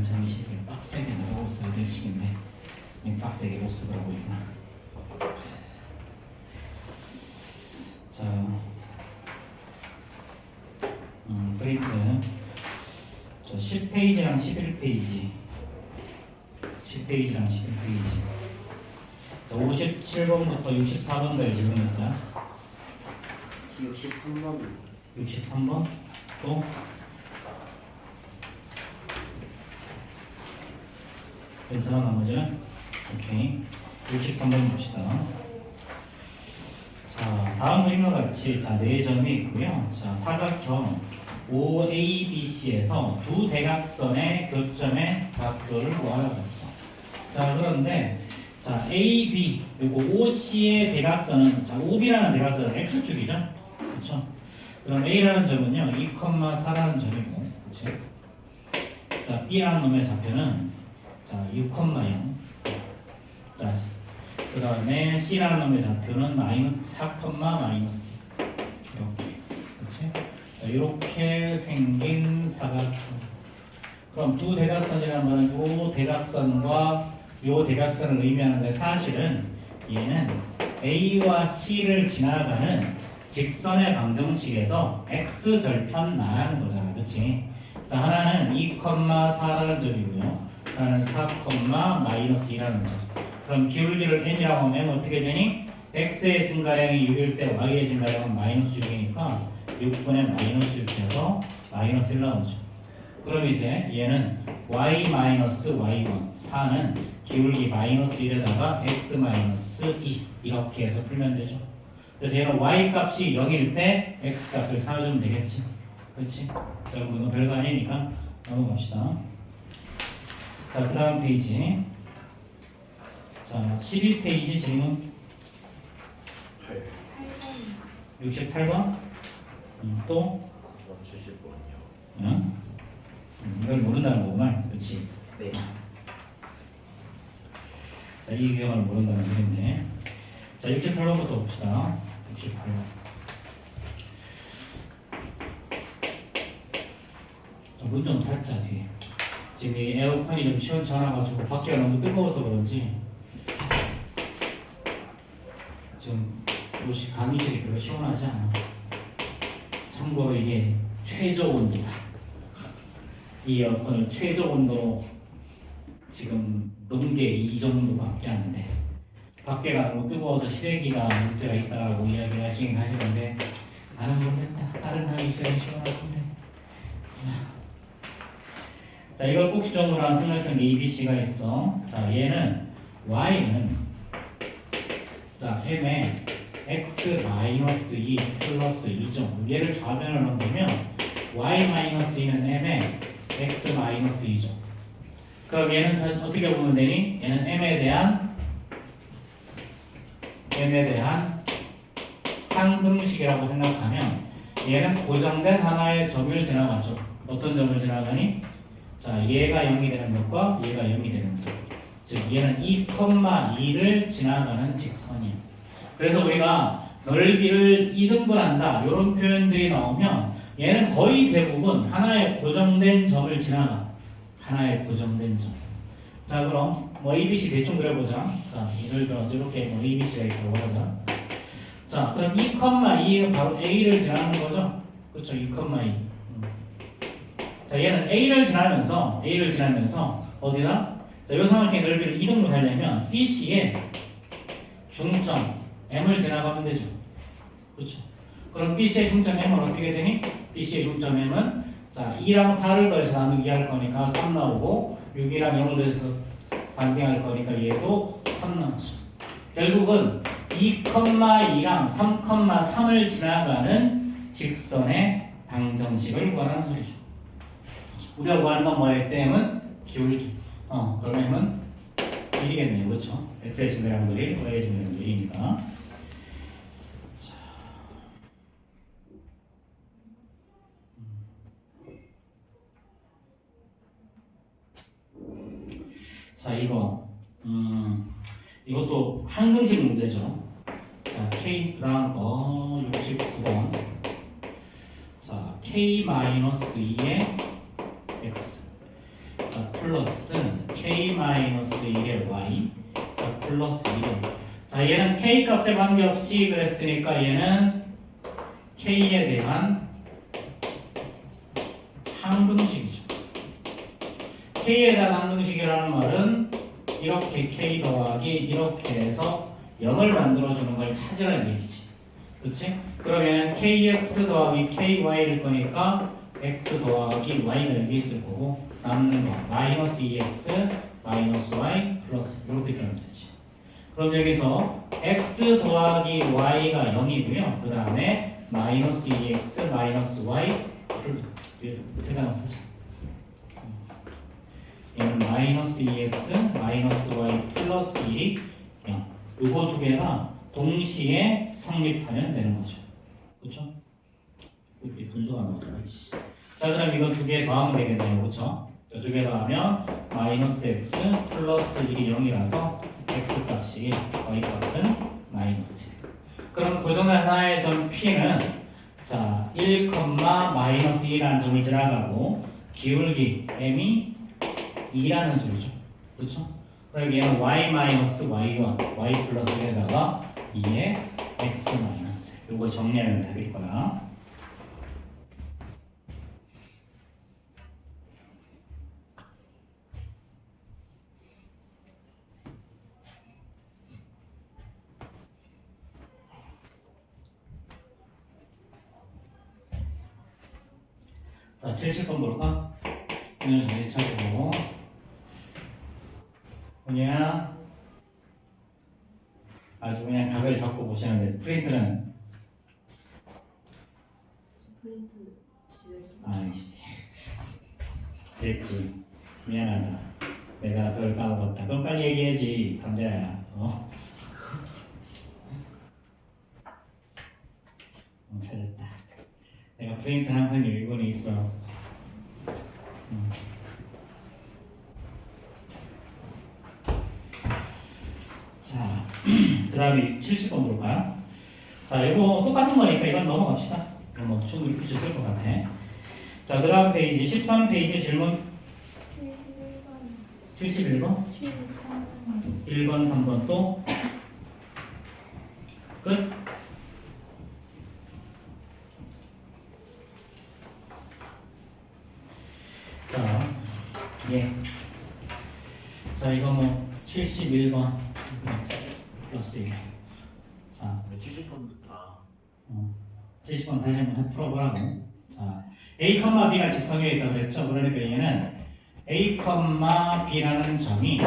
정식이 빡세게 나가고 있어야 될 시기인데 빡세게 복습을 하고 있구나. 자, 브레이크 10페이지랑 11페이지 10페이지랑 11페이지 57번부터 64번까지 질문했어요. 63번 63번 또 괜찮아 나머지는? 오케이 63번 봅시다. 자 다음 그림과 같이 자 4점이 있고요. 자 사각형 OABC에서 두 대각선의 교점의 좌표를 구하라고 했어. 자 그런데 자 AB 그리고 OC의 대각선은 자 OB라는 대각선은 X축이죠. 그렇죠? 그럼 A라는 점은요 2,4라는 점이고 그렇지? 자 B라는 놈의 좌표는 자 6,0 자 그 다음에 C라는 놈의 좌표는 -4,-2 이렇게 그렇지? 이렇게 생긴 사각형. 그럼 두 대각선이라는 말은 요 대각선과 요 대각선을 의미하는데 사실은 얘는 A와 C를 지나가는 직선의 방정식에서 x절편 나라는 거잖아. 그치? 자 하나는 2,4라는 점이고요. 하나는 4,-2라는 점. 그럼 기울기를 n이라고 하면 어떻게 되니? x의 증가량이 6일 때 y의 증가량은 -6이니까 6분의 -6이어서 -1 나오죠. 그럼 이제 얘는 y-y1 4는 기울기 -1에다가 x-2 이렇게 해서 풀면 되죠. 그래서 얘는 y 값이 0일 때 x 값을 사주면 되겠지. 그렇지? 자, 여러분 이거 별거 아니니까 넘어갑시다. 자, 그 다음 페이지. 자, 12페이지 질문 68번 또 70번이요. 응? 이걸 모른다는 거구만. 그렇지? 네. 자, 이 유형을 모른다는 얘기인데 자, 68번부터 봅시다. 68번 문 좀 닫자 뒤에. 지금 이 에어컨이 좀 시원찮아가지고 밖에가 너무 뜨거워서 그런지 지금 옷이 감기실이 별로 시원하지 않아. 참고로 이게 최저 온도다. 이 에어컨을 최저 온도 지금 넘은 게 이 정도밖에 안 돼. 밖에가 너무 뜨거워서 실외기가 문제가 있다고 이야기를 하시긴 하시는데 나는 모르겠다. 다른 방이 있어야 시원할 텐데. 자 이걸 꼭 수정으로 한 삼각형 ABC가 있어. 자 얘는 y는 자 m에 x-2 플러스 2죠. 얘를 좌변으로 넘기면 y-2는 m에 x-2죠. 그럼 얘는 어떻게 보면 되니? 얘는 m에 대한 항등식이라고 생각하면 얘는 고정된 하나의 점을 지나가죠. 어떤 점을 지나가니? 자, 얘가 0이 되는 것과 얘가 0이 되는 것. 즉, 얘는 2,2를 지나가는 직선이야. 그래서 우리가 넓이를 2등분한다. 이런 표현들이 나오면 얘는 거의 대부분 하나의 고정된 점을 지나가. 하나의 고정된 점. 자, 그럼 뭐 ABC 대충 그려보자. 자, 예를 들어서 이렇게 뭐 ABC가 있다고 하자. 자, 그럼 2,2는 바로 A를 지나는 거죠? 그렇죠? 2,2. 자, 얘는 A를 지나면서 어디다? 자, 요 삼각형의 넓이를 2등분 하려면 BC의 중점 M을 지나가면 되죠. 그렇죠? 그럼 BC의 중점 M은 어떻게 되니? BC의 중점 M은 자, 2랑 4를 더해서 나누기 할 거니까 3 나오고 6이랑 0을 더해서 반대할 거니까 얘도 3 나오죠. 결국은 2,2랑 3,3을 지나가는 직선의 방정식을 구하라는 소리죠. 우리가 구하는 건 뭐예요? M은 기울기. 그럼 M은 1이겠네요. 그렇죠? X의 증가량 들이 Y의 증가량 들이니까. 자, 이것도 항등식 문제죠. 자, K 그다음 거 69번. 자, K-2의 X. 자, 플러스 k-1의 y. 자, 플러스 1. 자, 얘는 k 값에 관계없이 그랬으니까 얘는 k에 대한 항등식이죠. k에 대한 항등식이라는 말은 이렇게 k 더하기 이렇게 해서 0을 만들어주는 걸 찾으라는 얘기지. 그렇지? 그러면 kx 더하기 ky일 거니까 x 더하기 y가 여기 있을 거고 남는 거 마이너스 2x 마이너스 y 플러스 이렇게 되면 되지. 그럼 여기서 x 더하기 y가 0이고요. 그 다음에 마이너스 2x 마이너스 y 밑에다 쓰자. 얘는 마이너스 2x 마이너스 y 플러스 1이 0. 요거 두 개가 동시에 성립하면 되는 거죠. 그렇죠? 이렇게 분수가 나오더라. 자, 그럼 이거 두 개 더하면 되겠네요. 그렇죠? 두 개 더하면 마이너스 x 플러스 1이 0이라서 x 값이 1, y 값은 마이너스 1. 그럼 고정된 하나의 점 P는 자, 1, 마이너스 2라는 점을 지나가고 기울기 M이 2라는 소리죠. 그렇죠? 그럼 얘는 y 마이너스 y1, y 플러스 1에다가 2의 x 마이너스. 요거 정리하면 답일 거야. 자, 70번 볼까? 그냥 정신 차리고. 그냥 아주 그냥 각을 잡고 보시는데 프린트는 아이씨 됐지. 미안하다. 내가 그걸 까먹었다. 그럼 빨리 얘기해야지 감자야. 찾았다. 내가 프린트 항상 일본에 있어. 자, 그 다음에 70번 볼까요? 자, 이거 똑같은 거니까 이건 넘어갑시다. 뭐 충분히 풀 수 있을 것 같아. 자, 그 다음 페이지 13페이지 질문 71번 1번 3번 또 끝. 자, 예. 자, 이거 뭐 71번 플러스 1. 자, 70번부터 70번 다시 한번 풀어보라고. 자, A, B가 직선에 있다고 그랬죠. 그러니까 얘는 A, B라는 점이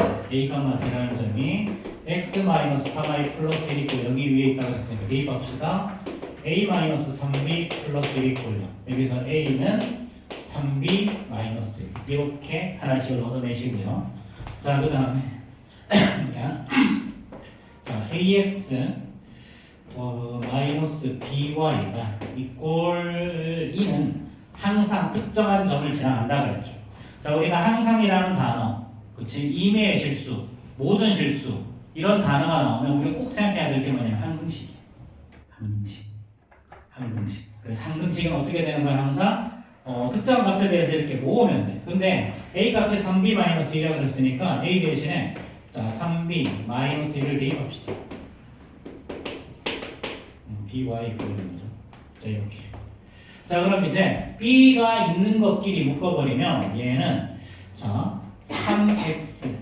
x-4y 플러스 1이 있고 여기 위에 있다고 했으니까 대입합시다. a-3b 플러스 1이 있고 여기서 a는 3b 마이너스 1 이렇게 하나씩을 얻어내시고요. 자, 그 다음에 자, ax 마이너스 by가 이꼴 2는 항상 특정한 점을 지나간다 그랬죠. 자, 우리가 항상이라는 단어, 그치? 임의의 실수, 모든 실수 이런 단어가 나오면 우리가 꼭 생각해야 될 게 뭐냐면 항등식이야. 항등식. 그래서 항등식은 어떻게 되는 거야? 항상 특정 값에 대해서 이렇게 모으면 돼. 근데 a 값이 3b-1이라고 그랬으니까 a 대신에 자 3b-1을 대입합시다. by 그러는 거죠. 자, 이렇게. 자, 그럼 이제 b가 있는 것끼리 묶어버리면 얘는 자 3x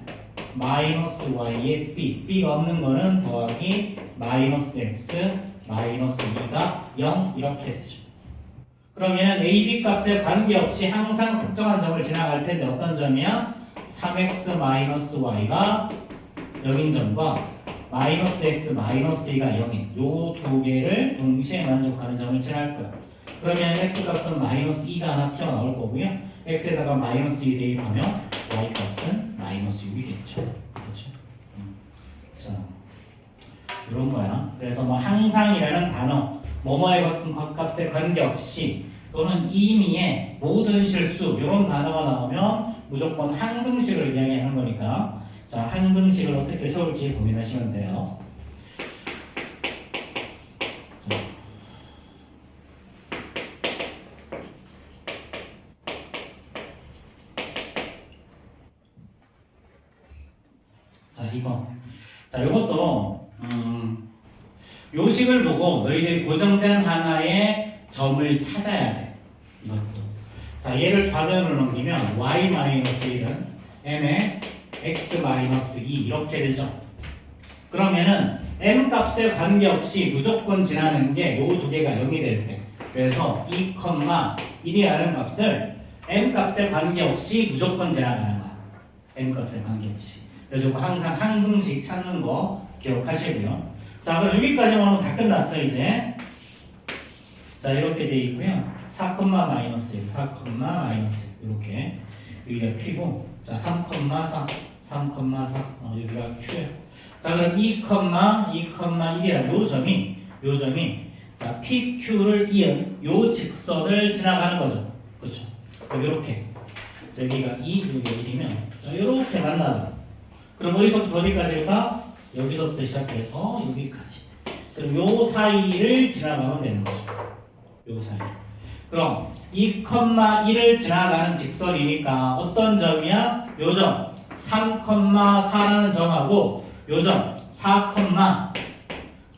마이너스 y의 b가 없는 거는 더하기 마이너스 x 마이너스 2가 0 이렇게 되죠. 그럼 얘는 a, b 값에 관계없이 항상 특정한 점을 지나갈 텐데 어떤 점이야? 3x 마이너스 y가 0인 점과 마이너스 x 마이너스 2가 0인 요 두 개를 동시에 만족하는 점을 지나갈 거야. 그러면 x 값은 마이너스 2가 하나 튀어나올 거고요. x에다가 마이너스 2 대입하면 y 값은 마이너스 6이겠죠. 그렇죠? 자, 이런 거야. 그래서 뭐 항상이라는 단어, 뭐뭐의 값에 관계없이 또는 임의의 모든 실수 이런 단어가 나오면 무조건 항등식을 이야기하는 거니까 자, 항등식을 어떻게 세울지 고민하시면 돼요. 자, 요것도 요식을 보고 너희들이 고정된 하나의 점을 찾아야 돼. 이것도. 자, 얘를 좌변으로 넘기면 y-1은 m의 x-2 이렇게 되죠. 그러면은 m 값에 관계없이 무조건 지나는 게 요 두 개가 0이 될 때. 그래서 2,1이라는 값을 m 값에 관계없이 무조건 지나가는 거야. m 값에 관계없이. 그래서 이거 항상 항등식 찾는 거 기억하시고요. 자, 그럼 여기까지만 하면 다 끝났어 이제. 자, 이렇게 돼 있고요. 4, 마이너스 1, 4, 마이너스 1 이렇게 여기가 P고, 자, 3,4, 3,4 여기가 Q예요. 자, 그럼 2,1이라는 요 점이 자, PQ를 이은 요 직선을 지나가는 거죠. 그렇죠? 그럼 이렇게 여기가 2, 여기가 1이면 자, 이렇게 만나요. 그럼 어디서부터 어디까지일까? 여기서부터 시작해서 여기까지. 그럼 요 사이를 지나가면 되는 거죠. 요 사이. 그럼 2,1을 지나가는 직선이니까 어떤 점이야? 요 점 3,4라는 점하고 요 점 4,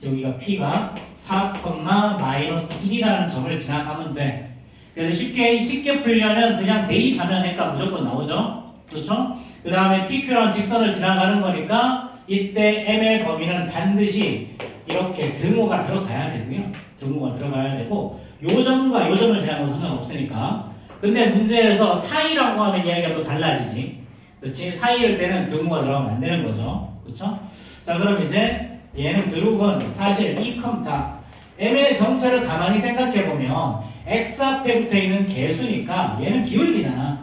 여기가 P가 4,-1이라는 점을 지나가면 돼. 그래서 쉽게 풀려면 그냥 대입하면 해가 무조건 나오죠. 그렇죠? 그 다음에 PQ라는 직선을 지나가는 거니까 이때 M의 범위는 반드시 이렇게 등호가 들어가야 되고요. 등호가 들어가야 되고 요 점과 요 점을 지나가면 상관없으니까. 근데 문제에서 사이라고 하면 이야기가 또 달라지지. 그렇지? 사이일 때는 등호가 들어가면 안 되는 거죠. 그렇죠? 자, 그럼 이제 얘는 결국은 사실 자, M의 정체를 가만히 생각해보면 X 앞에 붙어있는 개수니까 얘는 기울기잖아.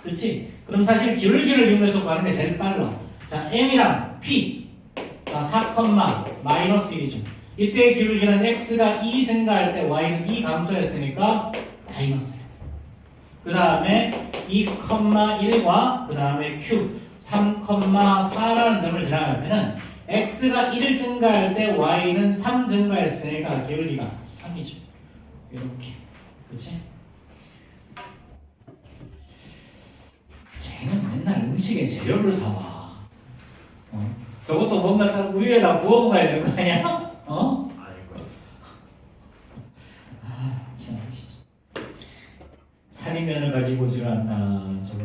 그렇지? 그럼 사실 기울기를 이용해서 구하는 게 제일 빨라. 자, M이랑 P. 자, 4,-1이죠. 이때의 기울기는 X가 2 증가할 때 Y는 2 감소했으니까 마이너스예요. 그 다음에 2,1과 그 다음에 Q 3,4라는 점을 지나갈 때는 X가 1 증가할 때 Y는 3 증가했으니까 기울기가 3이죠. 이렇게. 그치? 쟤는 맨날 음식에 재료를 사와. 저것도 뭔가 다 우유에다 부어 먹어야 되는 거 아니야? 아이고. 참. 살인면을 가지고 오질 않나, 저거,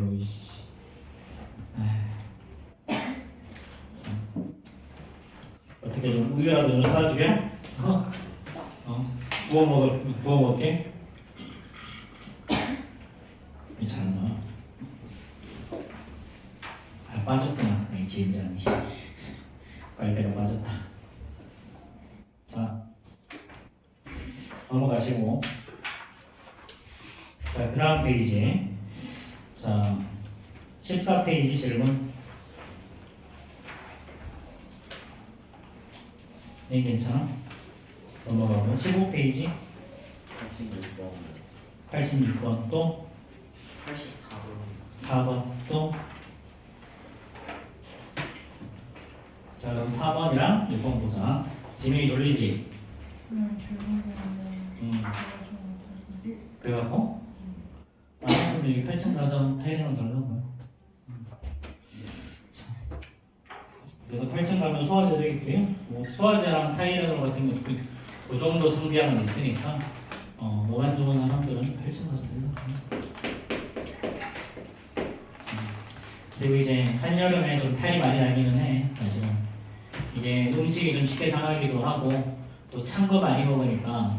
어떻게 좀 우유라도 좀 사주게? 부어 먹을게. 잘한다. 빠졌구나. 이 지인장이. 빨대가 빠졌다. 자, 넘어가시고. 자, 그 다음 페이지. 자, 14페이지 질문. 네, 괜찮아? 넘어가고. 15페이지. 86번 또 4번 또. 자, 그럼 4번이랑 6번 보자. 지명이 졸리지? 그래갖고? 근데 여기 8층 가전 타이레놀 달라고요. 그래서 8층 가면 소화제 되겠고요. 뭐 소화제랑 타이레놀 같은 거 그 정도 상비하는 게 있으니까 노란 좋은 사람들은 8층 가서 된다. 그리고 이제 한여름에 좀 탈이 많이 나기는 해. 사실은 이게 음식이 좀 쉽게 상하기도 하고 또 찬 거 많이 먹으니까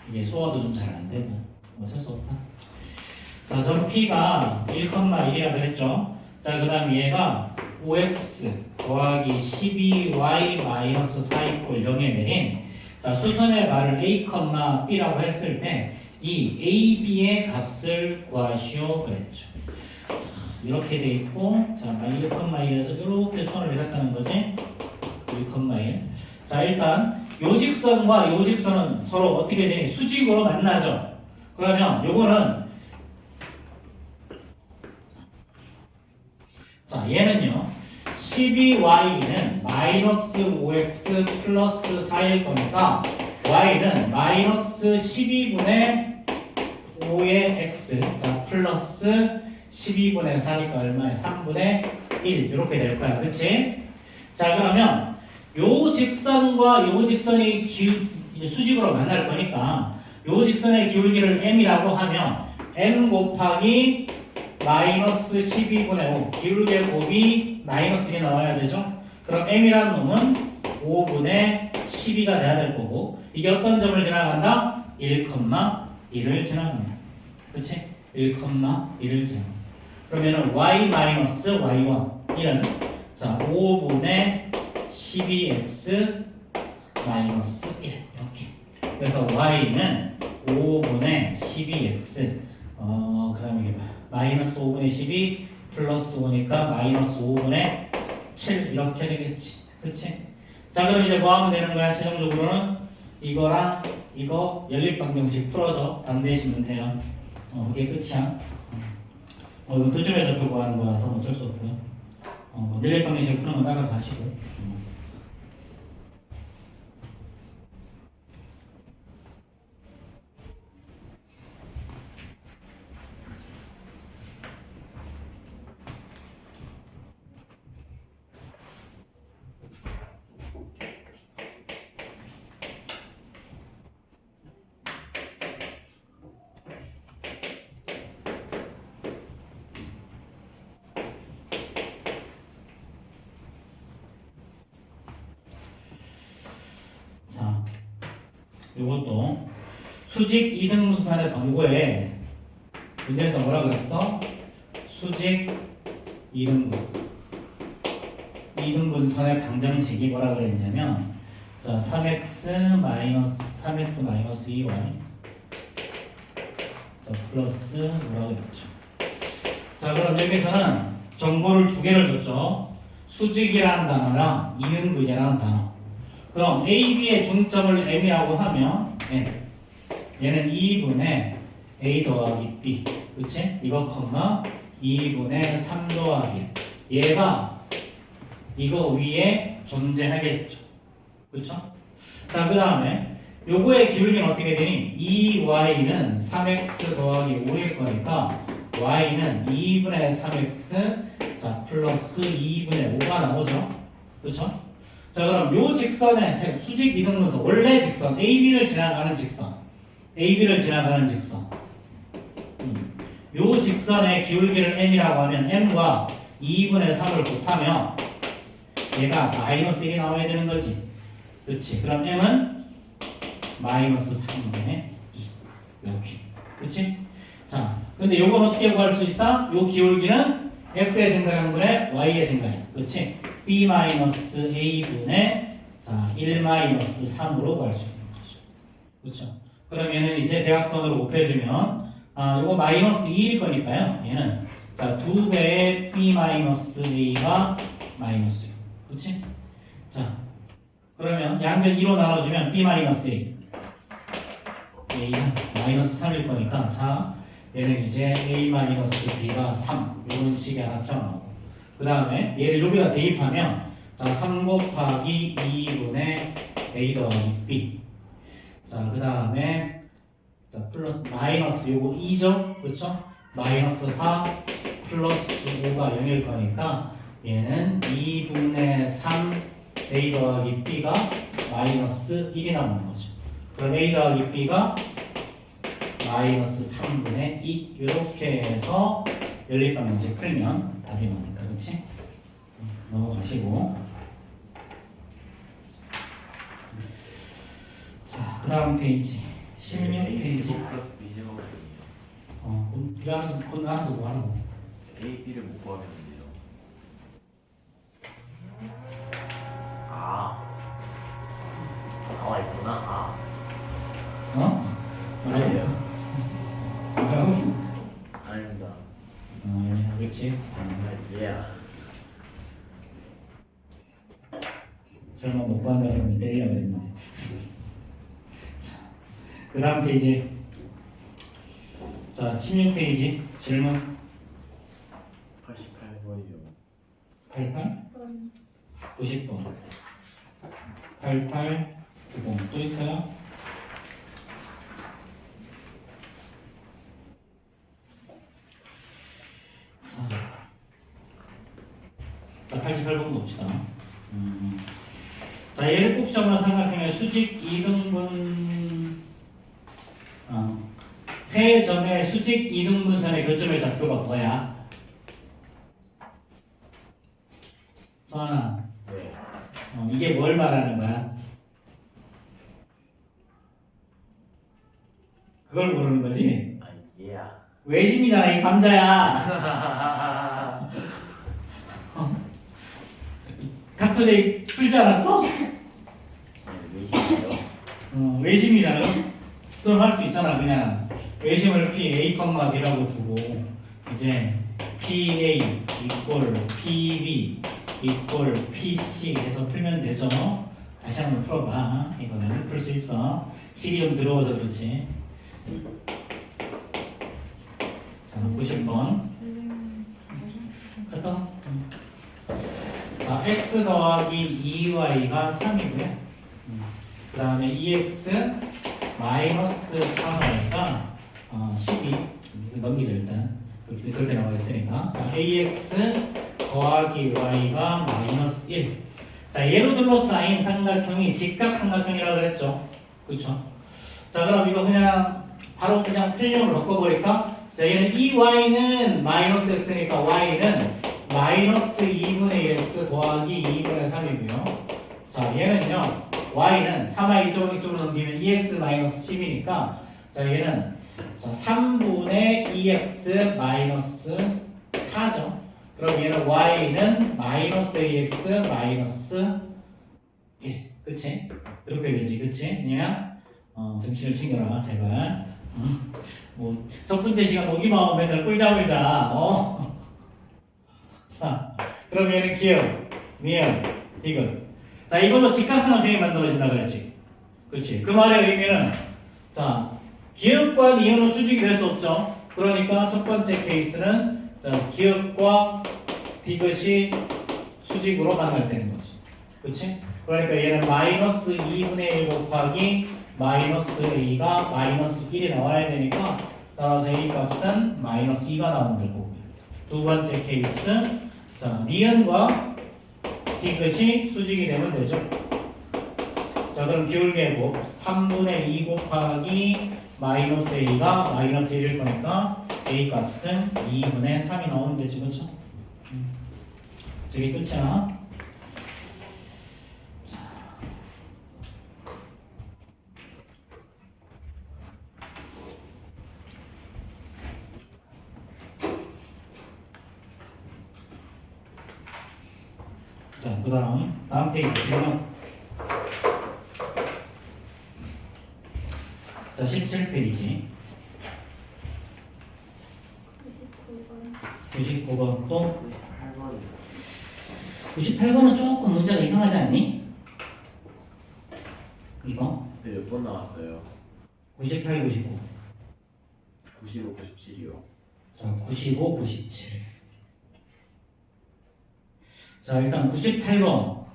이게 소화도 좀 잘 안 되고 어쩔 수 없다. 자, 전 P가 1,1이라 그랬죠. 자, 그 다음 얘가 5x 더하기 12y-4 = 0에 내린 자, 수선의 발을 A, B라고 했을 때 이 A, B의 값을 구하시오 그랬죠. 자, 이렇게 돼 있고 자, 1,1에서 이렇게 수선을 내렸다는 거지. 1,1. 자, 일단 요 직선과 요 직선은 서로 어떻게 되니? 수직으로 만나죠. 그러면 요거는 자, 얘는요 12y는 -5x 플러스 4일 거니까 y는 -12분의 5의 x 자 플러스 12분의 4니까 얼마야? 3분의 1 이렇게 될 거야. 그치? 자, 그러면 요 직선과 요 직선이 이제 수직으로 만날 거니까 요 직선의 기울기를 m이라고 하면 m 곱하기 마이너스 12분의 5 기울기의 곱이 마이너스 1이 나와야 되죠. 그럼 m이라는 놈은 5분의 12가 돼야 될 거고 이게 어떤 점을 지나간다? 1,1을 지나갑니다. 그렇지? 1,1을 지나갑니다. 그러면은 y 마이너스 y1 이는 자 5분의 12x 마이너스 1 이렇게. 그래서 y는 5분의 12x 그다음에 이게 마이너스 5분의 12 플러스 5니까 마이너스 5분의 7 이렇게 되겠지. 그렇지? 자 그럼 이제 뭐 하면 되는 거야? 최종적으로는 이거랑 이거 연립방정식 풀어서 답내시면 돼요. 이게 끝이야. 이거 교점에 접고 구하는 거라서 어쩔 수 없고요. 연립방정식 푸는 건 따라서 하시고. 자, 요것도 수직 이등분선의 방고에 문제에서 뭐라 그랬어? 수직 이등분선의 방정식이 뭐라 그랬냐면 자 3x 마이너스 2y 자 플러스 뭐라 그랬죠? 자 그럼 여기서는 정보를 두 개를 줬죠. 수직이라는 단어랑 이등분이라는 단어. 그럼 A, B의 중점을 M이라고 하면 얘는 2분의 A 더하기 B 그치? 이거 컴마 2분의 3 더하기 얘가 이거 위에 존재하겠죠. 그쵸? 자 그 다음에 요거의 기울기는 어떻게 되니? 2y는 3x 더하기 5일 거니까 y는 2분의 3x 자 플러스 2분의 5가 나오죠. 그쵸? 자 그럼 요 직선의 수직 이등분선 원래 직선 AB를 지나가는 직선 요 직선의 기울기를 m이라고 하면 m과 2분의 3을 곱하면 얘가 마이너스 1이 나와야 되는 거지. 그렇지? 그럼 m은 마이너스 3분의 2 이렇게. 그렇지? 자 근데 요건 어떻게 구할 수 있다? 요 기울기는 x의 증가량분의 y의 증가량. 그렇지? b 마이너스 a분의 자 1 마이너스 3으로 구할 수 있는 거죠. 그렇죠? 그러면은 이제 대각선으로 곱해주면 요거 마이너스 2일 거니까요. 얘는 자 2배의 b 마이너스 a가 마이너스 6. 그렇지? 자 그러면 양변 2로 나눠주면 b 마이너스 a a는 마이너스 3일 거니까 자 얘는 이제 a 마이너스 b가 3 이런 식이 하나 튀어나오고 그 다음에 얘를 여기다 대입하면 자 3 곱하기 2분의 a 더하기 b 자 그 다음에 자 플러스 마이너스 요거 2죠 그렇죠? 마이너스 4 플러스 5가 0일 거니까 얘는 2분의 3 a 더하기 b가 마이너스 1이 나오는 거죠. 그럼 a 더하기 b가 마이너스 3분의 2 이렇게 해서 연립방정식 풀면 답이 나오니까 그렇지? 넘어가시고 자 그 다음 페이지 16페이지 플러스 B 제곱이요. 네가 알아서 뭐 하라고 A, B를 못 구하면 돼요. 아 나와 있구나. 뭐라고요? 뭐라고? 아닙니다. 그렇지 예. 설마 못 구한다고 하면 때리려고 했는데 그 다음 페이지 자 16페이지 질문 88번이요. 88 90번 88 90 또 있어요? 자 88번 봅시다. 자, 얘를 꼭 적으로 생각하면 수직 이등분 세 점의 수직 이등분선의 교점의 좌표가 뭐야? 서하나, 네. 이게 뭘 말하는 거야? 그걸 모르는 거지? 아니 얘야. 외심이잖아, 이 감자야. 각도제 풀지 않았어? 외신이요? 외심이잖아. 그럼 할 수 있잖아. 그냥 외심을 P A, B라고 두고 이제 PA 이꼴 PB 이꼴 PC 해서 풀면 되죠. 다시 한번 풀어봐. 이거는 풀 수 있어. 식이 좀 들어워서 그렇지. 자, 90번. 됐다. 자, x 더하기 2y가 3이고요. 그 다음에 2x 마이너스 3y가 12. 넘기죠 일단. 그렇게 나와 있으니까. 자, ax 더하기 y가 마이너스 1. 자, 예로 둘러싸인 삼각형이 직각삼각형이라고 그랬죠. 그쵸? 자, 그럼 이거 그냥 바로 그냥 필름으로 바꿔버릴까? 자, 얘는 2y는 마이너스 x니까 y는 마이너스 2분의 1x 더하기 2분의 3이고요. 자, 얘는요, y는 3y 이쪽으로 넘기면 2x 마이너스 10이니까, 자, 얘는 자, 3분의 2x 마이너스 4죠. 그럼 얘는 y는 마이너스 2x 마이너스 1. 그치? 그렇게 되지, 그치? 그냥, 정신을 챙겨라, 제발. 뭐, 첫 번째 시간 오기만 하면 맨날 꿀자꿀자, 자, 그럼 얘는 기억, 미음, 디귿. 자, 이걸로 직각삼각형이 만들어진다 그랬지. 그치? 그 말의 의미는, 자, 기억과 니은은 수직이 될 수 없죠. 그러니까 첫 번째 케이스는, 자, 기억과 디귿이 수직으로 만날 때는 거지. 그치? 그러니까 얘는 마이너스 2분의 1 곱하기 마이너스 a가 마이너스 1이 나와야 되니까, 따라서 a 값은 마이너스 2가 나오면 될 거고요. 두 번째 케이스, 자, 니은과 디귿이 수직이 되면 되죠. 자, 그럼 기울계곱 3분의 2 곱하기 마이너스 a가 마이너스 1일 거니까 a 값은 2분의 3이 나오면 되죠. 그렇죠? 저게 끝이야. 자, 그 다음 페이지 보시면, 자, 17페이지 99번 또 98번. 98번은 조금 문제가 이상하지 않니? 이거 몇 번 나왔어요? 98, 99. 95, 97이요. 자, 95, 97. 자, 일단 98번.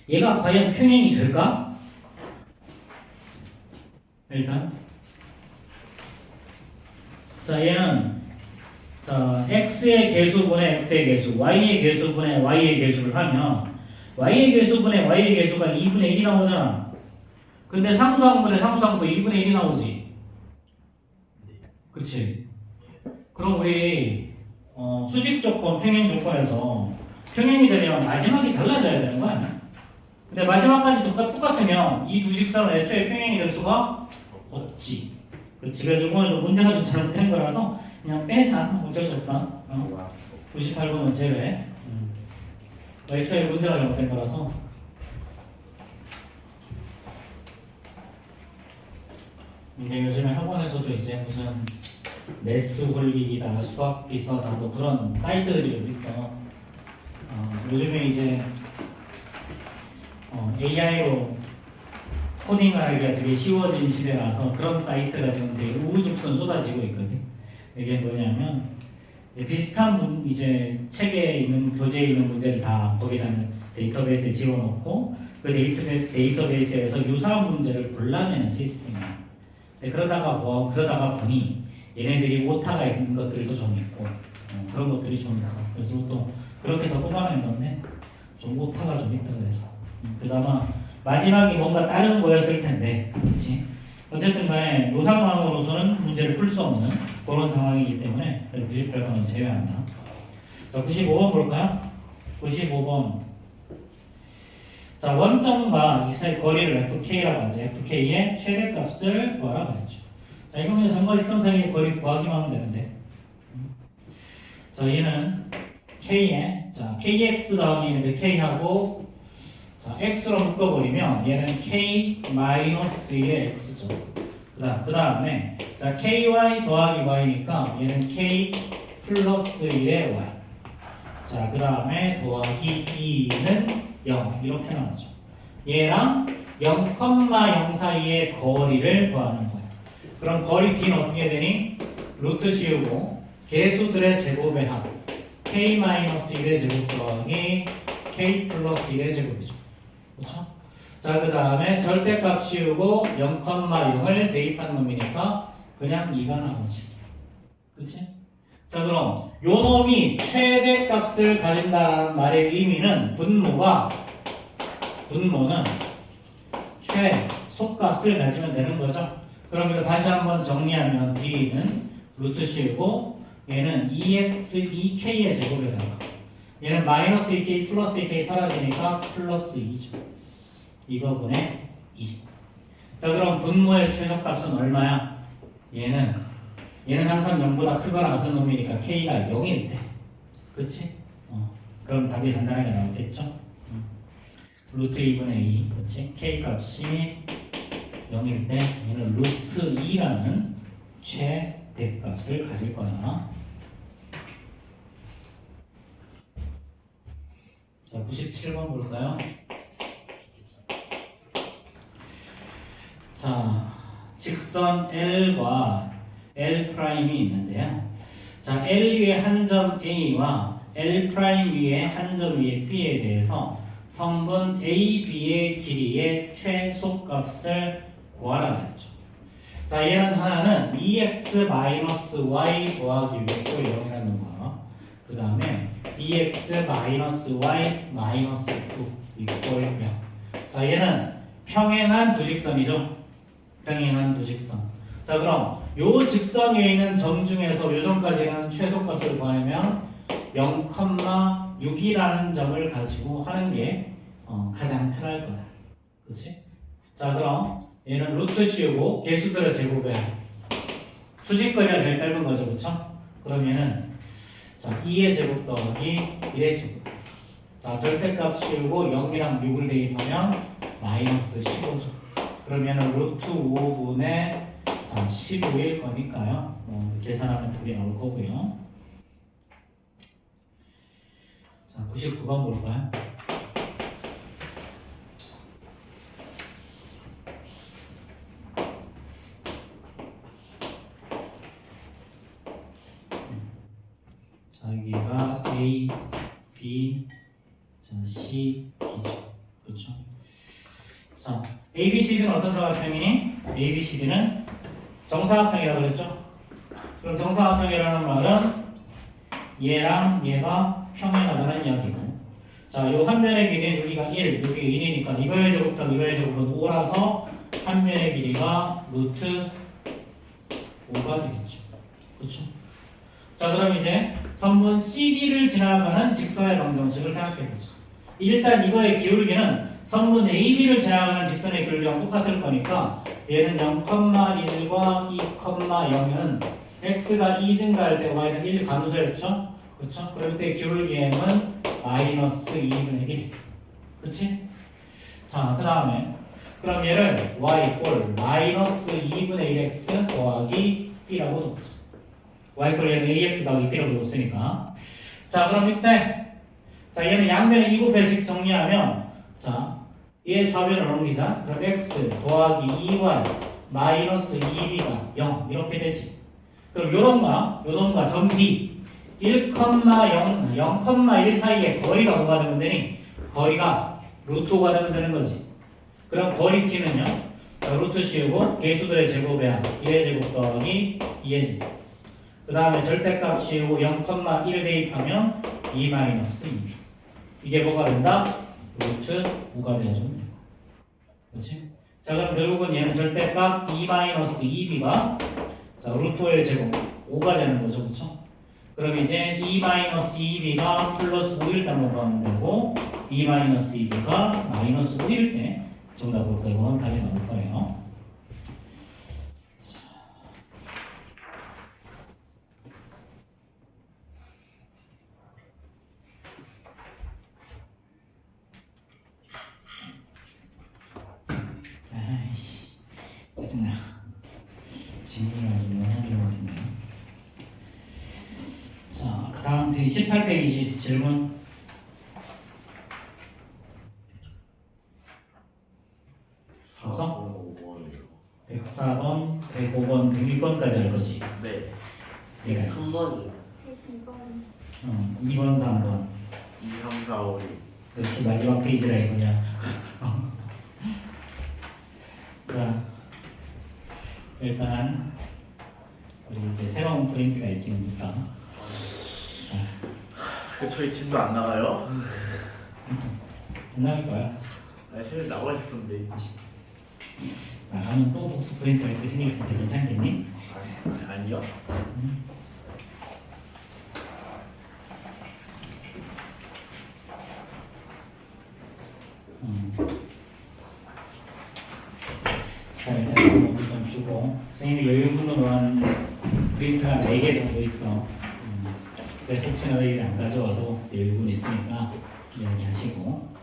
얘가 과연 평행이 될까? 일단. 자, 얘는, 자, x의 개수분의 x의 개수, y의 개수분의 y의 개수를 하면, y의 개수분의 y의 개수가 2분의 1이 나오잖아. 근데 상수항분의 상수항분 2분의 1이 나오지. 그치? 그럼 우리, 수직 조건, 평행 조건에서 평행이 되려면 마지막이 달라져야 되는 거 아니야? 근데 마지막까지 똑같으면 이 두 직선은 애초에 평행이 될 수가 없지. 그렇지. 그래서 이거는 문제가 좀 잘못된 거라서 그냥 빼자. 어쩔 수 없다. 98번은 제외. 애초에 문제가 잘못된 거라서. 근데 요즘에 학원에서도 이제 무슨 매스 홀릭이다, 수학 비서다, 뭐 그런 사이트들이 좀 있어. 요즘에 이제 AI로 코딩을 하기가 되게 쉬워진 시대라서 그런 사이트가 지금 되게 우후죽순 쏟아지고 있거든. 이게 뭐냐면 비슷한 이제 책에 있는 교재에 있는 문제를 다 거기다 데이터베이스에 집어넣고 그 데이터베이스에서 유사한 문제를 골라내는 시스템이야. 그러다가 보니 얘네들이 오타가 있는 것들도 좀 있고 그런 것들이 좀 있어. 그래서 또 그렇게 해서 뽑아낸 건데 좀 오타가 좀 있다 그래서. 그래서 아마 마지막이 뭔가 다른 거였을 텐데, 그렇지? 어쨌든 간에 요 상황으로서는 문제를 풀 수 없는 그런 상황이기 때문에 98번은 제외한다. 자, 95번 볼까요? 95번. 자, 원점과 이 사이 거리를 FK라고 하죠. FK의 최대값을 구하라 그랬죠. 자, 이거는 점과 직선 사이의 거리 구하기만 하면 되는데. 자, 얘는 K에, 자, KX 다음에 있는데 K하고, 자, X로 묶어버리면 얘는 K-1의 X죠. 그 다음에, 자, KY 더하기 Y니까 얘는 K 플러스 1의 Y. 자, 그 다음에 더하기 2는 0. 이렇게 나오죠. 얘랑 0,0 사이의 거리를 구하는 거예요. 그럼 거리 D는 어떻게 되니? 루트 씌우고 개수들의 제곱의 합 K-1의 제곱 더하기 K 플러스 1의 제곱이죠. 그렇죠? 자, 그 다음에 절대값 씌우고 0,0을 대입한 놈이니까 그냥 2가 나오지. 그렇지? 자, 그럼 요 놈이 최대값을 가진다는 말의 의미는 분모는 최소값을 가지면 되는 거죠. 그럼 이거 다시 한번 정리하면 D는 루트 씌우고 얘는 2x 2k의 제곱에다가 얘는 마이너스 2k 플러스 2k 사라지니까 플러스 2죠. 이거분의 2. 자, 그럼 분모의 최소값은 얼마야? 얘는 항상 0보다 크거나 같은 놈이니까 k가 0일 때. 그치? 그럼 답이 간단하게 나오겠죠? 루트 2분의 2. 그치? k 값이 0일 때 얘는 루트 2라는 최대값을 가질 거야. 자, 97번 볼까요? 자, 직선 L과 L'이 있는데요. 자, L 위에 한 점 A와 L' 위에 한 점 위에 B에 대해서 성분 A, B의 길이의 최소값을 구하라 그랬죠. 자, 얘는 하나는 2x-y 더하기 6을 0이라는 거. 그 다음에 2x-y -2 이꼴 0. 자, 얘는 평행한 두 직선이죠. 평행한 두 직선. 자, 그럼 요 직선 위에 있는 점 중에서 요 점까지는 최소값을 구하려면 0,6이라는 점을 가지고 하는 게 가장 편할 거야. 그렇지? 자, 그럼 얘는 루트 씌우고 개수들의 제곱에 수직거리가 제일 짧은 거죠. 그렇죠? 그러면은 자, 2의 제곱 더하기 1의 제곱. 자, 절대값 씌우고 0이랑 6을 대입하면 마이너스 15죠. 그러면은 루트 5분의 15일 거니까요. 계산하면 답이 나올 거고요. 자, 99번 볼까요? 자, 여기가 A, B, 자, C, D죠. 그렇죠? 자, A, B, C, D는 어떤 사각형이니? A, B, C, D는 정사각형이라고 그랬죠? 그럼 정사각형이라는 말은 얘랑 얘가 평행하다는 이야기고, 자, 요 한 면의 길이는 여기가 1, 여기가 1이니까 이거의 제곱 더하기 이거의 제곱은 5라서 한 면의 길이가 루트 5가 되겠죠. 그렇죠? 자, 그럼 이제 선분 CD를 지나가는 직선의 방정식을 생각해보자. 일단 이거의 기울기는 선분 AB를 지나가는 직선의 기울기랑 똑같을 거니까 얘는 0,1과 2,0은 x가 2 증가할 때 y는 1 감소했죠? 그렇죠? 그럴 때 기울기의 m은 마이너스 2분의 1. 그렇지? 자, 그 다음에 그럼 얘를 y 꼴 마이너스 2분의 1x 더하기 b라고 뒀죠. y 꼴 얘는 ax 더하기 b라고 뒀으니까. 자, 그럼 이때 자, 얘는 양변에 2 곱해씩 정리하면 자, 얘 좌변을 옮기자. 그럼 x 더하기 2y 마이너스 2b가 0 이렇게 되지. 그럼 요놈과 점 B 0,1 사이의 거리가 뭐가 되면 되니? 거리가 루트 5가 되면 되는 거지. 그럼 거리 t는요? 자, 루트 씌우고 개수들의 제곱에 1의 제곱 더하기 2의 제곱. 그 다음에 절대값 씌우고 0,1을 대입하면 2 마이너스 2b. 이게 뭐가 된다? 루트 5가 되어주면 되고. 그렇지? 자, 그럼 결국은 얘는 절대값 2-2b가 자, 루트 5의 제곱 5가 되는 거죠. 그렇죠? 그럼 이제 2-2b가 플러스 5일 때 넘어가면 되고 2-2b가 마이너스 5일 때 정답으로 이거는 답이 나올 거예요. 아이씨, 짜증나. 질문을 좀 해야 될 것 같은데. 자, 그 다음 페이지 18페이지 질문. 없어? 104번, 105번, 106번까지 할 거지. 네. 네. 3번이요. 2번, 3번. 2, 3, 4, 5, 6. 그렇지, 마지막 페이지라 이거냐. 자, 일단 우리 이제 새로운 프린트가 있기는 있어. 저희 진도 안 나가요? 안 나올 거야. 아, 실은 나가고 싶은데. 나가면 또 복수 프린터가 이렇게 생길 텐데 괜찮겠니? 아니요. 자, 일단 좀 주고 선생님이 여유분으로 한 프린터가 4개 정도 있어. 그래서 혹시나 너희들이 안 가져와도 여유분 있으니까 이야기하시고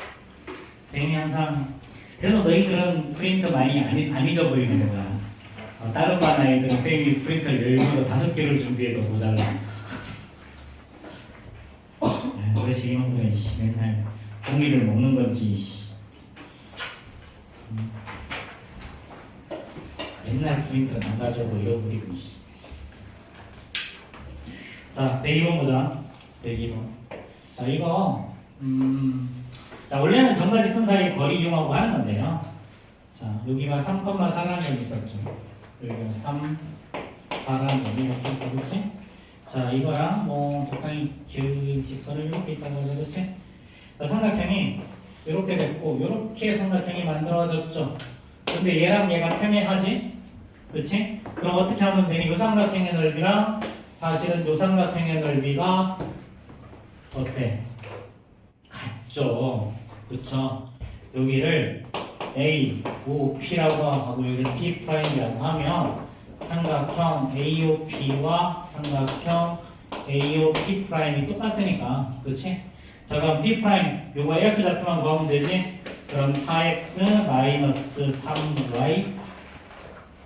선생님이 항상 그래도 너희들은 프린터 많이 안 잊어버리는 거야. 다른 반 아이들은 선생님이 프린터 여유분으로 5개를 준비해도 모자라. 그래서 이놈들은 맨날 종이를 먹는 건지 맨날 프린터 안 가져오고 잃어버리고. 자, 102번 보자. 102번. 자, 이거 자, 원래는 정가직선 사이 거리 이용하고 하는 건데요. 자, 여기가 3,4라는 점이 있었죠. 여기가 3, 4라는 점이 이렇게 있어, 그렇지? 자, 이거랑 뭐 적당히 직선을 이렇게 있다고 하죠, 그렇지? 자, 삼각형이 이렇게 됐고 이렇게 삼각형이 만들어졌죠. 근데 얘랑 얘가 평행하지? 그렇지? 그럼 어떻게 하면 되니? 이 삼각형의 넓이랑 사실은 이 삼각형의 넓이가 어때? 같죠. 그쵸? 여기를 A, O, P라고 하고 여기를 P'이라고 하면 삼각형 AOP와 삼각형 AOP' 똑같으니까. 그치? 자, 그럼 P' 요거 X 좌표만 구하면 되지? 그럼 4X 마이너스 3Y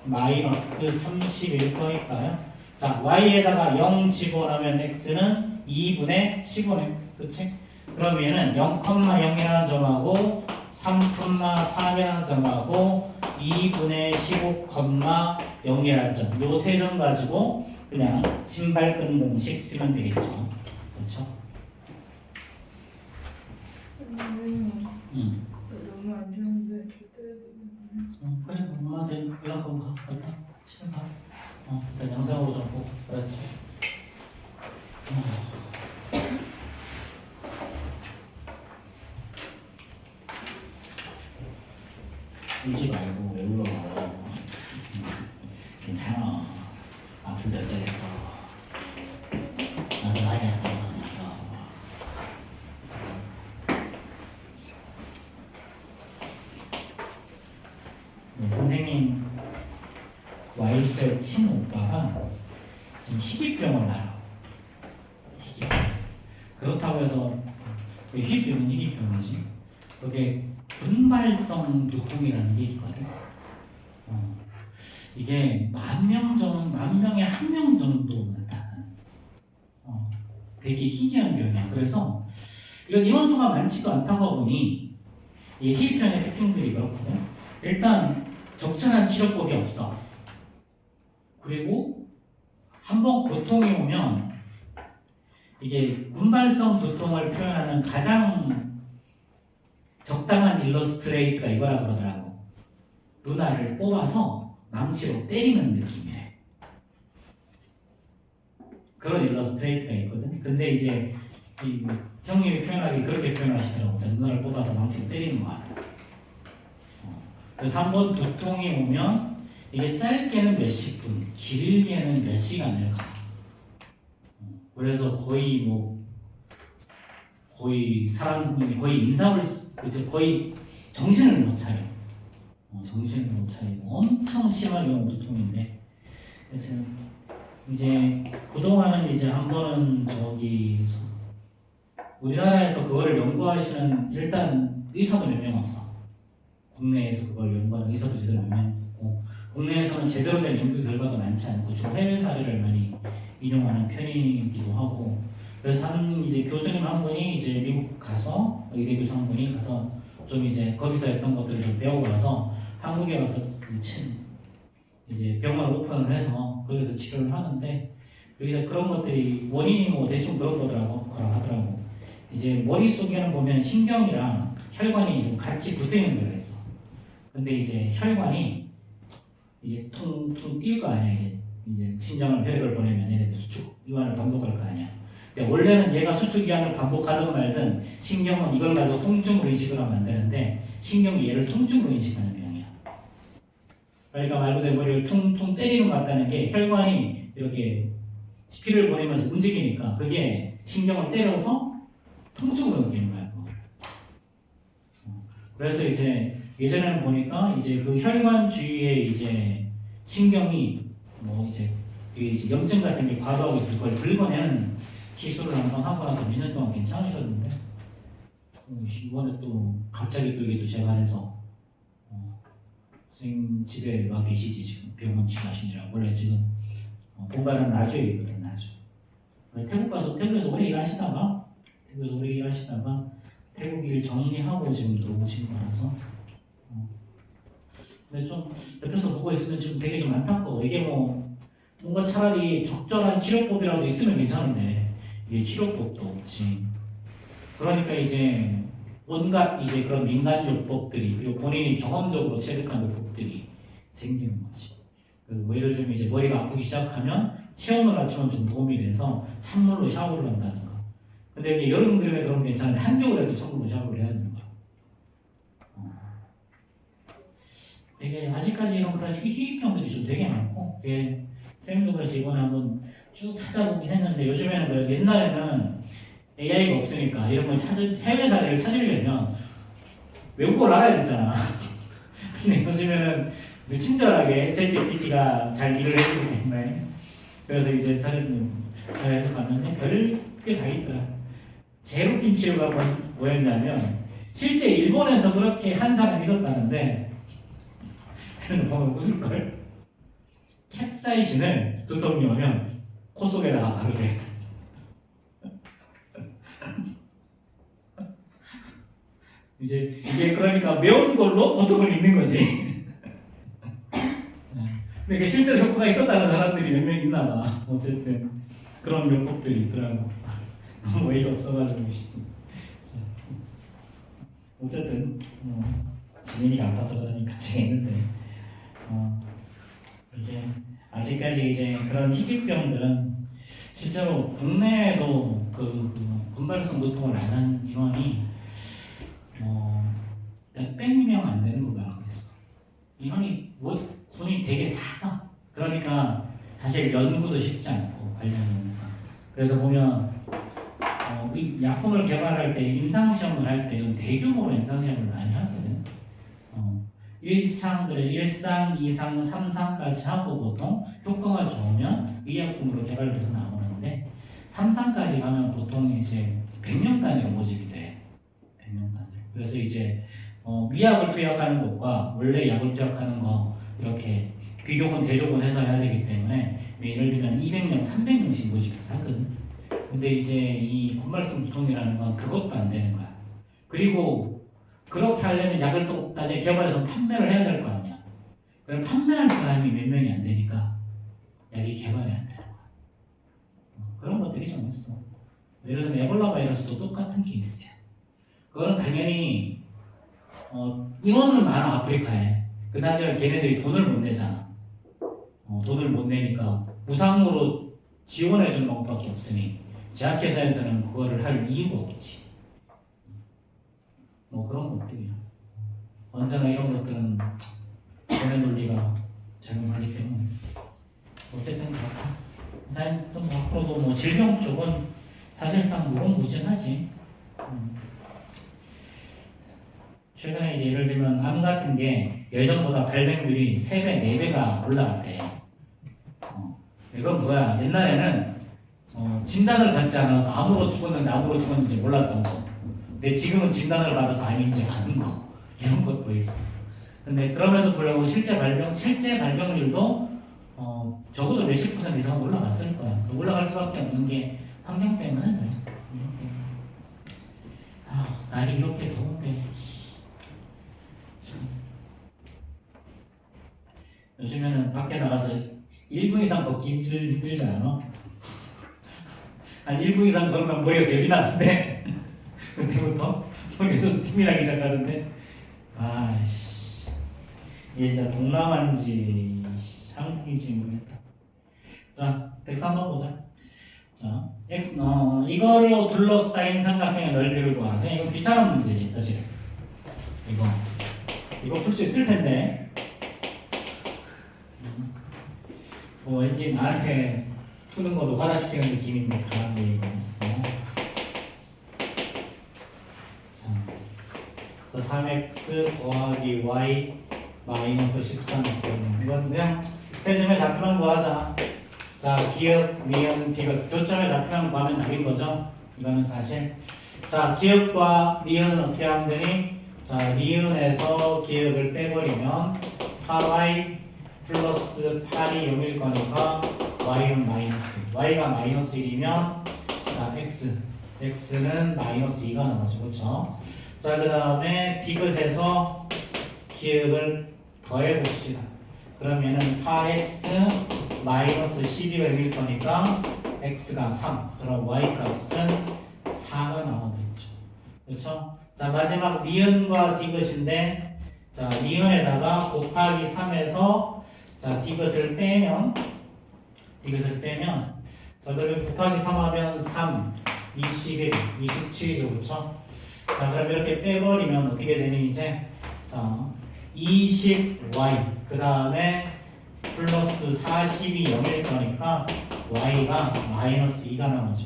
마이너스 31 거니까요. 자, Y에다가 0 집어넣으면 X는 2분의 15네. 그치? 그럼 얘는 0,0이라는 점하고 3,4이라는 점하고 2분의 15,0이라는 점. 요 세 점 가지고 그냥 신발끈 공식 쓰면 되겠죠. 그렇죠? 너무 안 좋은데 이렇게 떼야 되겠네. 그래, 엄마한테 연락하고 가. 일단 집에 가. 일단 영상으로 좀 보고. 그렇지. 울지 말고 왜 울어? 괜찮아. 아픈데 어쩌겠어. 나도 많이 아파서 살아. 선생님 와이프 친오빠가 지금 희귀병을 앓아. 희귀병. 그렇다고 해서 희귀병은 희귀병이지. 그게 분발성 두통이라는 게 있거든. 이게 10,000명에 1명 정도 나타나는 되게 희귀한 병이야. 그래서 이건 인원수가 많지도 않다가 보니 이 희귀병의 특징들이 그렇거든. 일단 적절한 치료법이 없어. 그리고 한번 고통이 오면 이게 군발성 두통을 표현하는 가장 적당한 일러스트레이트가 이거라 그러더라고. 눈알을 뽑아서 망치로 때리는 느낌이래. 그런 일러스트레이트가 있거든. 근데 이제 이 형님이 표현하기 그렇게 표현하시더라고. 눈알 뽑아서 망치로 때리는 거 아니야. 그래서 한번 두통이 오면 이게 짧게는 몇십 분, 길게는 몇 시간을 가. 그래서 거의 거의 사람들이 거의 인사를 거의 정신을 못 차려. 정신을 못 차리고 엄청 심하게 오는 두통인데, 그래서 이제 그동안은 이제 한 번은 저기 우리나라에서 그거를 연구하시는 일단 의사도 몇 명 없어. 국내에서 그걸 연구하는 의사도 제대로 몇 명 없고, 국내에서는 제대로 된 연구 결과도 많지 않고 주로 해외 사례를 많이 인용하는 편이기도 하고, 그래서 이제 교수님 한 분이 이제 미국 가서 의대 교수 한 분이 가서 좀 이제 거기서 했던 것들을 좀 배우고 나서 한국에 와서 이제 병원을 오픈을 해서 거기서 치료를 하는데, 거기서 그런 것들이 원인이 대충 그런 하더라고. 이제 머릿속에는 보면 신경이랑 혈관이 좀 같이 붙어 있는 데가 있어. 근데 이제 혈관이 이게 퉁퉁 뛸 거 아니야. 이제 신장을 혈액을 보내면 얘네들 수축 이완을 반복할 거 아니야. 근데 원래는 얘가 수축 이완을 반복하든 말든 신경은 이걸 가지고 통증으로 인식을 하면 안 되는데, 신경이 얘를 통증으로 인식하는 병이야. 그러니까 말 그대로 머리를 퉁퉁 때리는 것 같다는 게 혈관이 이렇게 피를 보내면서 움직이니까 그게 신경을 때려서 통증으로 느끼는 거야. 그래서 이제 예전에는 보니까 이제 그 혈관 주위에 이제 신경이 이제 염증 같은 게 과도하고 있을 걸 긁어내는 시술을 한번 하고 나서 몇 년 동안 괜찮으셨는데, 이번에 또 갑자기 또 이게 또 재발해서 선생님 집에 와 계시지. 지금 병원 치료하시느라고. 원래 지금 본가는 나주에 있거든. 나주. 태국에서 오래 일하시다가 태국 일 정리하고 지금 들어오신 거라서, 근데 좀 옆에서 보고 있으면 지금 되게 좀 안타까워. 이게 뭔가 차라리 적절한 치료법이라도 있으면 괜찮은데 이게 치료법도 없지. 그러니까 이제 온갖 이제 그런 민간요법들이, 그리고 본인이 경험적으로 체득한 요법들이 생기는 거지. 그래서 뭐 예를 들면 이제 머리가 아프기 시작하면 체온을 낮추면 좀 도움이 돼서 찬물로 샤워를 한다는 거. 근데 이게 여름 그림에 그런 게 괜찮은데 한겨울에도 찬물로 샤워를 해야 되는 거야. 되게 아직까지 이런 그런 희귀병들이 좀 되게 많고, 그게 쌤도 그래서 이번에 한번 쭉 찾아보긴 했는데, 요즘에는 그래도 옛날에는 AI가 없으니까 이런 걸 해외 사례를 찾으려면 외국어를 알아야 되잖아. 근데 요즘에는 친절하게 챗GPT가 잘 일을 해주기 때문에, 그래서 이제 사례를 잘 해서 봤는데 별게 다 있더라. 제일 웃긴 치료가 뭐였냐면, 실제 일본에서 그렇게 한 사람이 있었다는데, 보면 웃을걸? 캡사이신을 두통이 오면 코 속에다가 바르래. 이제 이게 그러니까 매운 걸로 보통을 입는 거지. 근데 이게 실제로 효과가 있었다는 사람들이 몇 명 있나 봐. 어쨌든 그런 요법들이 있더라고. 너무 어이가 없어가지고. 어쨌든 진행이 안 타서 그러니까 갑자기 했는데, 이제 아직까지 이제 그런 희귀병들은 실제로 국내에도 그 분발성 두통을 앓는 인원이 몇백 명 안 되는 걸로 알고 있어. 인원이 군이 되게 작아. 그러니까 사실 연구도 쉽지 않고 관련은. 그래서 보면 이 약품을 개발할 때 임상시험을 할 때 좀 대규모로 임상시험을 많이 하거든. 1상, 2상, 3상까지 하고 보통 효과가 좋으면 이 약품으로 개발돼서 나오는데, 3상까지 가면 보통 이제 100명 단위로 모집이 돼. 100명 단위. 그래서 이제 위약을 투약하는 것과 원래 약을 투약하는 거 이렇게 비교군 대조군 해서 해야 되기 때문에 예를 들면 200명, 300명씩 모집해서 하거든. 근데 이제 이 분발성 두통이라는 건 그것도 안 되는 거야. 그리고 그렇게 하려면 약을 또 나중에 개발해서 판매를 해야 될 거 아니야. 그럼 판매할 사람이 몇 명이 안 되니까 약이 개발이 안 되는 거야. 그런 것들이 좀 있어. 예를 들면 에볼라 바이러스도 똑같은 케이스야. 그거는 당연히 인원은 많아, 아프리카에. 그나저나 걔네들이 돈을 못 내잖아. 돈을 못 내니까 무상으로 지원해 주는 방법밖에 없으니 제약회사에서는 그거를 할 이유가 없지. 뭐 그런 것들이야. 언제나 이런 것들은 돈의 논리가 작용하기 때문에 어쨌든 그렇다. 사실 또 앞으로도 뭐 질병 쪽은 사실상 무궁무진하지. 최근에 이제 예를 들면 암 같은 게 예전보다 발병률이 3배, 4배가 올라갔대요. 이건 뭐야? 옛날에는 진단을 받지 않아서 암으로 죽었는데 암으로 죽었는지 몰랐던 거. 근데 지금은 진단을 받아서 암인지 아는 거. 이런 것도 있어. 근데 그럼에도 불구하고 실제 발병률도 적어도 몇십 % 이상 올라갔을 거야. 올라갈 수밖에 없는 게 환경 때문에 그래. 날이 이렇게 더운데. 요즘에는 밖에 나가서 1분 이상 걷기 힘들지 않아? 한 1분 이상 걸으면 머리에서 열이 나던데 그때부터 머리에서 스팀이 나기 시작하던데 아이씨 이게 진짜 동남아인지 한국인지 모르겠다. 자 103번 보자. 자 x 이거로 둘러싸인 삼각형의 넓이를 구하라. 그냥 이거 귀찮은 문제지 사실. 이거 풀 수 있을 텐데 왠지 나한테 푸는 거 노가다시키는 느낌인데 강한데 이거. 자, 3x 더하기 y 마이너스 13. 이건 그냥 세점의 좌표만 구하자. 자, 기역, 니은, 디귿 교점의 좌표만 구하면 답인 거죠. 이거는 사실. 자, 기역과 니은은 어떻게 하면 되니? 자, 니은에서 기역을 빼버리면 8y 플러스 8이 0일 거니까 y는 마이너스 y가 마이너스 1이면 자 x는 마이너스 2가 나오죠. 그렇죠? 자 그 다음에 디귿에서 기역을 더해 봅시다. 그러면은 4x 마이너스 12가 0일 거니까 x가 3 그럼 y 값은 4가 나오겠죠. 그렇죠? 자 마지막 니은과 디귿인데 자 니은에다가 곱하기 3에서 자, 디귿을 빼면 자, 그러면 곱하기 3 하면 3, 21, 27이죠. 그쵸? 자, 그럼 이렇게 빼버리면 어떻게 되니 이제? 자, 20y, 그 다음에 플러스 40이 0일 거니까 y가 마이너스 2가 나오죠.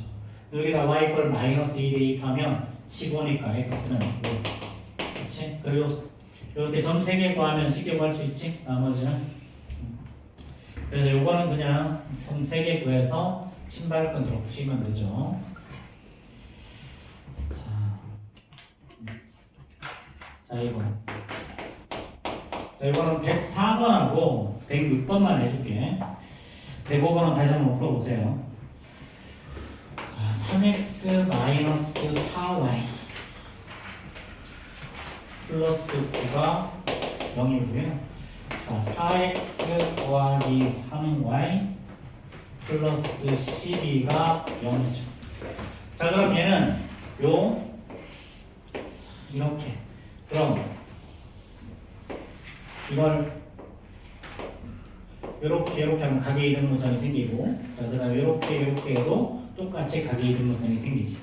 여기다 y 걸 마이너스 2 대입하면 15니까 x는 5. 그치? 그리고 이렇게 점 3개 구하면 쉽게 구할 수 있지? 나머지는. 그래서 요거는 그냥 선 3개 구해서 신발끈으로 푸시면 되죠. 자 이거는 104번하고 106번만 해줄게. 105번은 다시 한번 풀어보세요. 자, 3x 마이너스 4y 플러스 9가 0이고요. 자, 4x 더하기 3y 플러스 12가 0이죠. 자, 그럼 얘는 이렇게. 그럼 이걸 이렇게 하면 가계 이등분선이 생기고, 자, 그 다음에 이렇게 해도 똑같이 가계 이등분선이 생기지.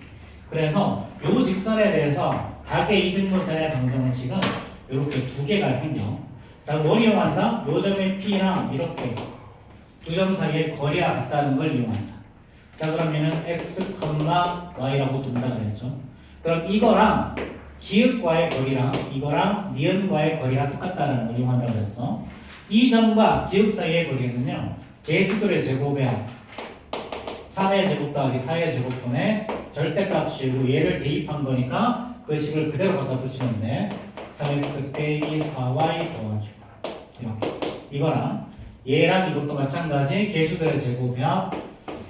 그래서 요 직선에 대해서 가계 이등분선의 방정식은 이렇게 2개가 생겨. 자, 뭘 이용한다? 요 점의 P랑 이렇게 두 점 사이의 거리와 같다는 걸 이용한다. 자, 그러면은 x, y라고 둔다 그랬죠. 그럼 이거랑 기역과의 거리랑 이거랑 니은과의 거리가 똑같다는 걸 이용한다고 그랬어. 이 점과 기역 사이의 거리는요, 개수들의 제곱의 합 3의 제곱 더하기 4의 제곱분의 절대값이고 얘를 대입한 거니까 그 식을 그대로 갖다 붙이면 돼. 3x 빼기 4y 더하기 이렇게. 이거랑 얘랑 이것도 마찬가지 개수들의 제곱의 합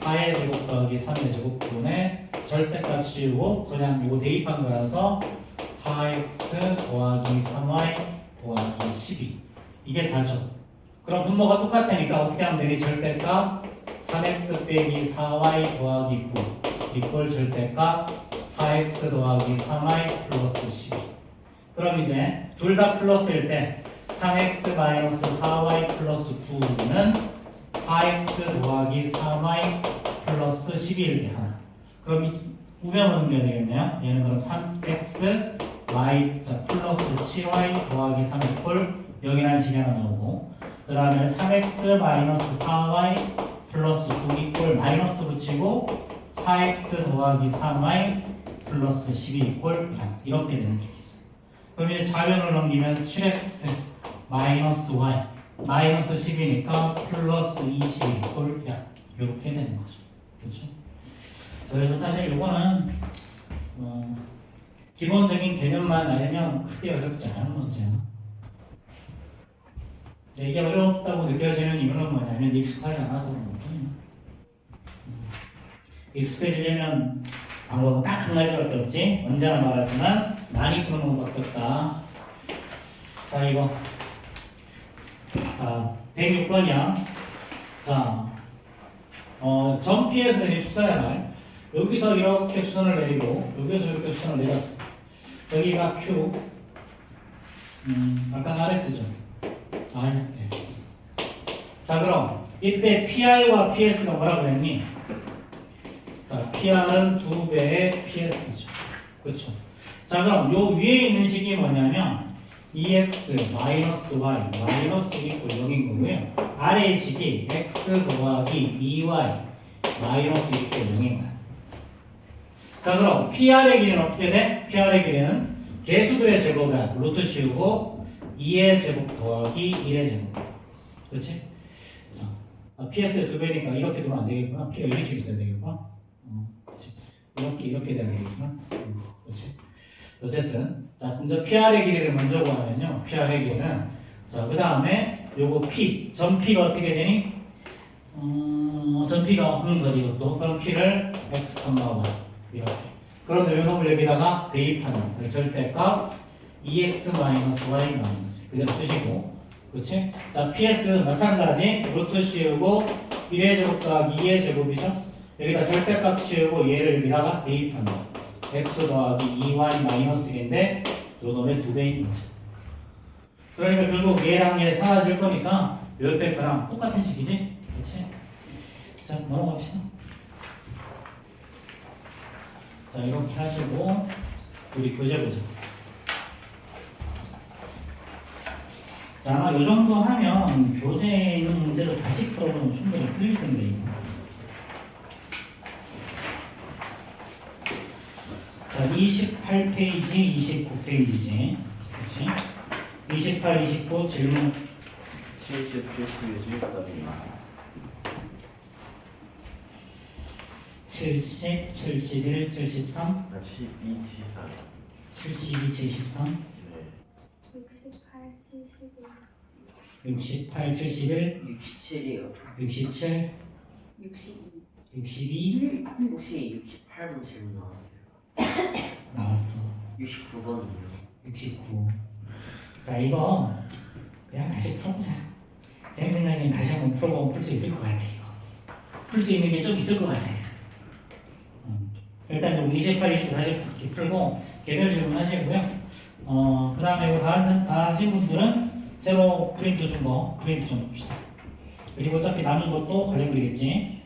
4의 제곱 더하기 3의 제곱분의 절대값이고 그냥 이거 대입한 거라서 4x 더하기 3y 더하기 12 이게 다죠. 그럼 분모가 똑같으니까 어떻게 하면 되니? 절대값 3x 빼기 4y 더하기 9 이꼴 절대값 4x 더하기 3y 플러스 12. 그럼 이제 둘 다 플러스일 때 3x 마이너스 4y 플러스 9는 4x 더하기 3y 플러스 12일 때 하나. 그럼 우변으로 넘겨야 되겠네요. 얘는 그럼 3x y 자 플러스 7y 더하기 3 이꼴 여기라는 식이 하나 나오고 그 다음에 3x 마이너스 4y 플러스 9 이꼴 마이너스 붙이고 4x 더하기 3y 플러스 12 이꼴 0 이렇게 되는 케이스. 그럼 이제 좌변으로 넘기면 7x 마이너스 y 마이너스 10이니까 플러스 21 이꼴 0 이렇게 되는 거죠. 그렇죠? 그래서 사실 이거는 기본적인 개념만 알면 크게 어렵지 않은 문제야. 이게 어렵다고 느껴지는 이유는 뭐냐면 익숙하지 않아서 그런 거거든요. 익숙해지려면 방법은 딱 한 가지밖에 없지. 언제나 말하지만 많이 푸는 것밖에 없다. 자 이거 자 106번이야. 자 점 P에서 내린 추선의 말 여기서 이렇게 추선을 내리고 여기서 이렇게 추선을 내렸어. 여기가 Q 아까 RS죠. RS. 자 그럼 이때 PR과 PS가 뭐라고 그랬니? 자 PR은 2배의 PS죠. 그렇죠. 자 그럼 요 위에 있는 식이 뭐냐면 EX 마이너스 Y 마이너스 이꼴 0인 거고요. 아래의 식이 X 더하기 EY 마이너스 이꼴 0인 거야. 자 그럼 PR의 길이는 어떻게 돼? PR의 길이는 개수들의 제곱이야. 루트 씌우고 2의 제곱 더하기 1의 제곱. 그렇지? 자, PS의 2배니까 이렇게 되면 안 되겠구나. P가 이렇게 있어야 되겠구나. 그렇지? 이렇게 되면 되겠구나. 그렇지? 어쨌든 자 그럼 저 PR의 길이를 먼저 구하면요. PR의 길이는 자 그 다음에 요거 P 점 P가 어떻게 되니? 점 P가 없는 거지 이것도. 그럼 P를 X, Y 이렇게. 그러면 요 놈을 여기다가 대입하는 그 절대값 EX-Y 마이너스 그대로 쓰시고 그렇지? 자 PS 마찬가지 루트 씌우고 1의 제곱 더하기 2의 제곱이죠? 여기다 절대값 씌우고 얘를 여기다가 대입한다. X 더하기 2Y 마이너스 1인데 요 놈의 2배인 거죠. 그러니까 결국 얘랑 얘 사라질 거니까 옆에 거랑 똑같은 식이지? 그렇지? 자 넘어갑시다. 자 이렇게 하시고 우리 교재 보자. 자 아마 이 정도 하면 교재에 있는 문제를 다시 풀어보면 충분히 풀릴 텐데 이거. 자 28페이지 29페이지지 그렇지? 28, 29 질문 70, 71, 70, 71, 73 72, 74. 72, 73 네. 68, 71, 68, 71 67이요. 67, 62. 62 혹시 68번 질문 나왔어요? 나왔어. 69번이요. 69. 자 이거 그냥 다시 풀어보자. 쌤 생각에는 다시 한번 풀어보면 풀 수 있을 것 같아. 이거 풀 수 있는 게 좀 있을 것 같아. 일단 28, 29 다시 이렇게 풀고 개별 질문 하시고요. 그 다음에 이거 다 하신 분들은 새로 프린트 준 거 프린트 좀 봅시다. 그리고 어차피 남은 것도 과제 그리겠지.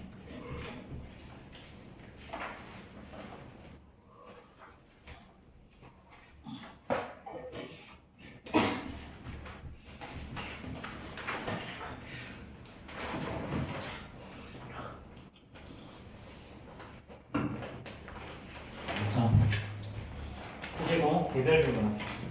자, 그리고 개별 질문 합시다.